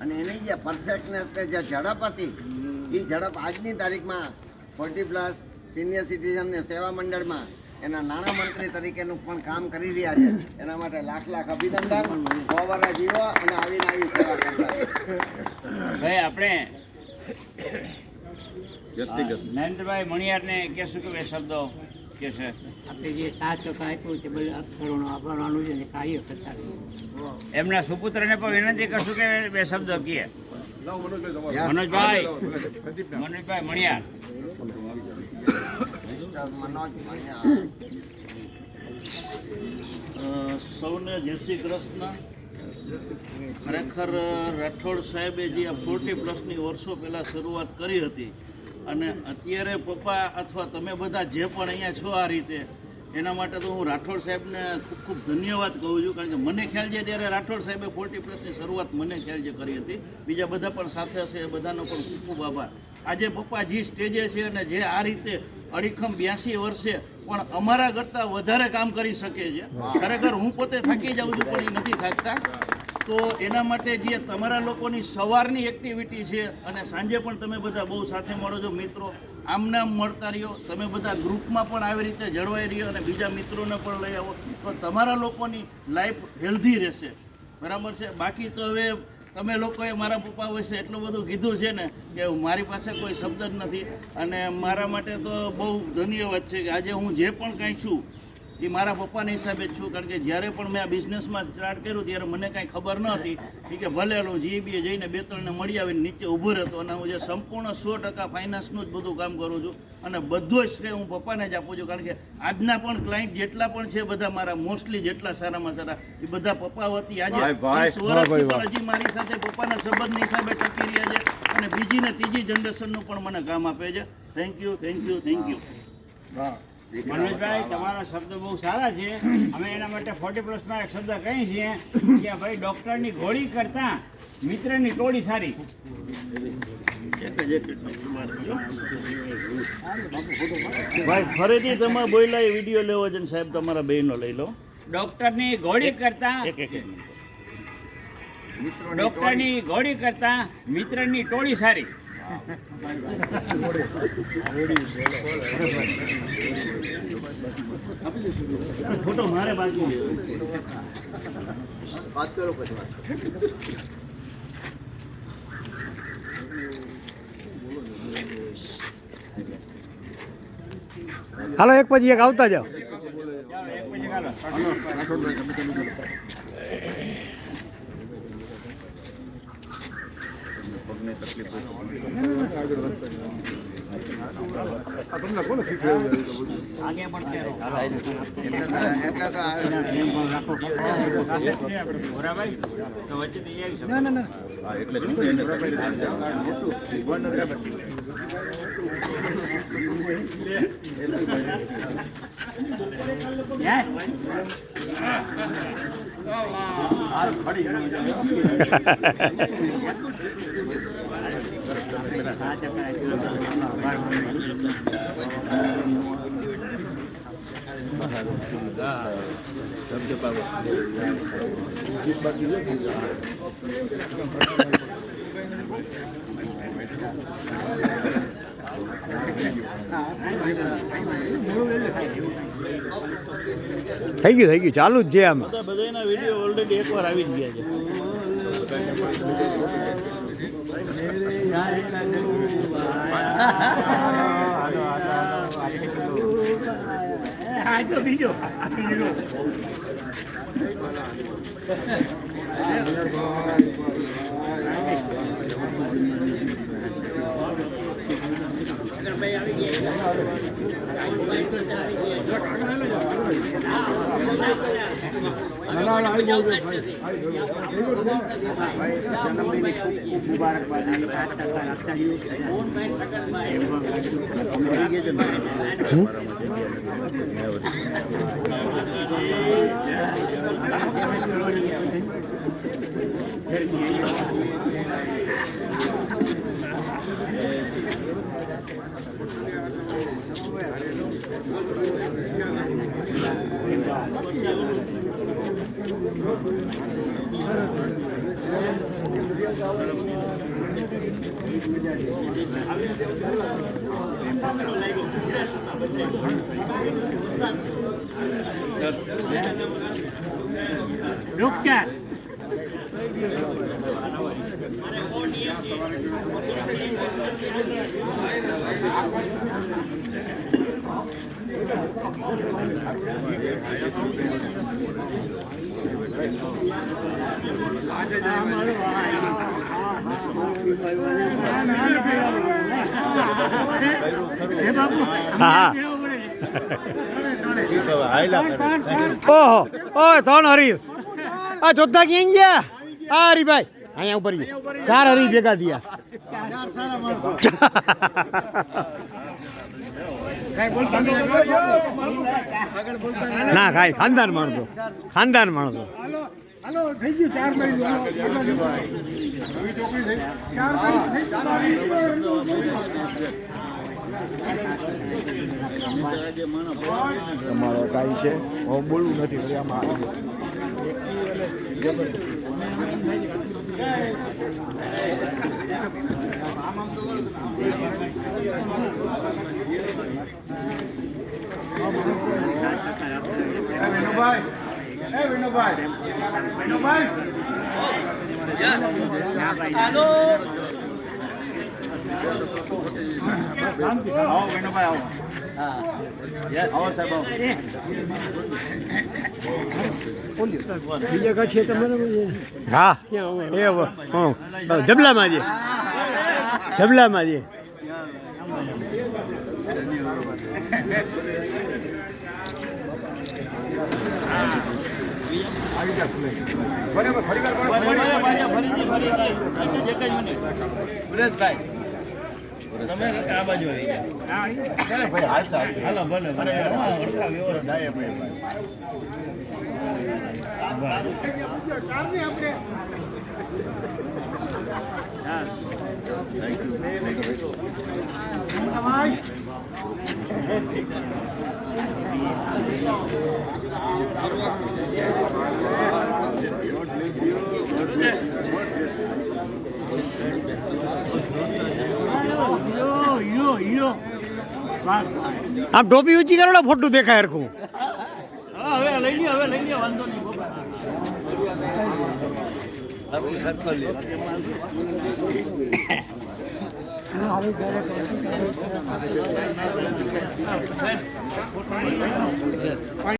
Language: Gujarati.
અને એની જે પરફેક્ટનેસ જે ઝડપ હતી એ ઝડપ આજની તારીખમાં 40+ સિનિયર સિટીઝન ને સેવા મંડળમાં એના નાણામંત્રી તરીકેનું પણ કામ કરી રહ્યા છે. એના માટે લાખ લાખ અભિનંદન. ગોવરા જીવો અને આવીને આવી સેવા કરતા. ભાઈ આપણે નરેન્દ્રભાઈ મણિયારને કહેશું કે બે શબ્દો કે છે આપણે જે 7 આપ્યું છે બધા અક્ષરોનો વાપરવાનું છે ને કાર્ય કરતા એમના સુપુત્રને પણ વિનંતી કરશું કે બે શબ્દો કહે. મનોજભાઈ મણિયાર. મનોજ મણિયાર. સૌને જય શ્રી કૃષ્ણ. ખરેખર રાઠોડ સાહેબે જે આ 40+ વર્ષો પહેલાં શરૂઆત કરી હતી અને અત્યારે પપ્પા અથવા તમે બધા જે પણ અહીંયા છો આ રીતે એના માટે તો હું રાઠોડ સાહેબને ખૂબ ખૂબ ધન્યવાદ કહું છું. કારણ કે મને ખ્યાલ છે ત્યારે રાઠોડ સાહેબે 40+ની શરૂઆત મને ખ્યાલ છે કરી હતી. બીજા બધા પણ સાથે હશે એ બધાનો પણ ખૂબ ખૂબ આભાર. આજે પપ્પા જે સ્ટેજે છે અને જે આ રીતે અડીખમ 82 વર્ષે પણ અમારા કરતાં વધારે કામ કરી શકે છે. ખરેખર હું પોતે થાકી જાઉં છું પણ એ નથી થાકતા. તો એના માટે જે તમારા લોકોની સવારની એક્ટિવિટી છે અને સાંજે પણ તમે બધા બહુ સાથે મળો છો મિત્રો, આમનામ મળતા રહ્યો. તમે બધા ગ્રુપમાં પણ આવી રીતે જળવાઈ રહ્યો અને બીજા મિત્રોને પણ લઈ આવો તો તમારા લોકોની લાઈફ હેલ્ધી રહેશે. બરાબર છે. બાકી તો હવે તમે લોકોએ મારા પપ્પા વિશે એટલું બધું કીધું છે ને કે મારી પાસે કોઈ શબ્દ જ નથી. અને મારા માટે તો બહુ ધન્યવાદ છે કે આજે હું જે પણ કાંઈ છું એ મારા પપ્પાના હિસાબે જ છું. કારણ કે જ્યારે પણ મેં આ બિઝનેસમાં સ્ટાર્ટ કર્યું ત્યારે મને કાંઈ ખબર ન હતી કે ભલે હું જીબીએ જઈને 2-3ને મળી આવીને નીચે ઊભો રહેતો અને હું જે સંપૂર્ણ 100% ફાઇનાન્સનું જ બધું કામ કરું છું અને બધો જ શ્રેય હું પપ્પાને જ આપું છું. કારણ કે આજના પણ ક્લાયન્ટ જેટલા પણ છે બધા મારા મોસ્ટલી જેટલા સારામાં સારા એ બધા પપ્પા વતી આજે 30 વર્ષથી પણ હજી મારી સાથે પપ્પાના સંબંધની હિસાબે ટકી રહ્યા છે અને બીજી ને ત્રીજી જનરેશનનું પણ મને કામ આપે છે. Thank you. મનોજભાઈ તમારા શબ્દો બહુ સારા છે. અમે એના માટે 40+માં એક શબ્દ કહીએ છીએ કે ભાઈ ડૉક્ટરની ગોળી કરતાં મિત્રની ટોળી સારી. ભાઈ ફરીથી તમે બોલ્યા એ વિડીયો લેવો છે ને સાહેબ તમારા બેનો લઈ લો. ડૉક્ટરની ગોળી કરતાં ડૉક્ટરની ગોળી કરતાં મિત્રની ટોળી સારી. ફોટો મારે બાકી વાત કરો પછી વાત. હાલો એક પછી એક આવતા જાઓ. તમને કોને શીખવાડ્યું? આગે પણ ફેરો. બરાબર તો વચ્ચેથી આવી શકો. હા એટલે થઈ ગયું ચાલુ જ છે આમાં. બધાના વિડીયો ઓલરેડી એકવાર આવી જ ગયા છે. બીજો ડોક્ટર હે બાબુ હા. ઓહો ઓય ત્રણ હરીશ આ ચોથા ક્યાં ગયા આ હરીભાઈ અહીંયા ઉપર ગયો ચાર હરી ભેગા થયા ના કાંઈ ખાનદાન માણસો તમારે કાંઈ છે હું બોલવું નથી વળી આમાં હા એ જબલામાં જે તમે આ બાજુ આવી ગયા હાલો ભલે ભલે આમ ટોપી ઊંચી કરો ને ફોટું દેખાય હરખું હા હવે લઈ લ્યો વાંધો નહીં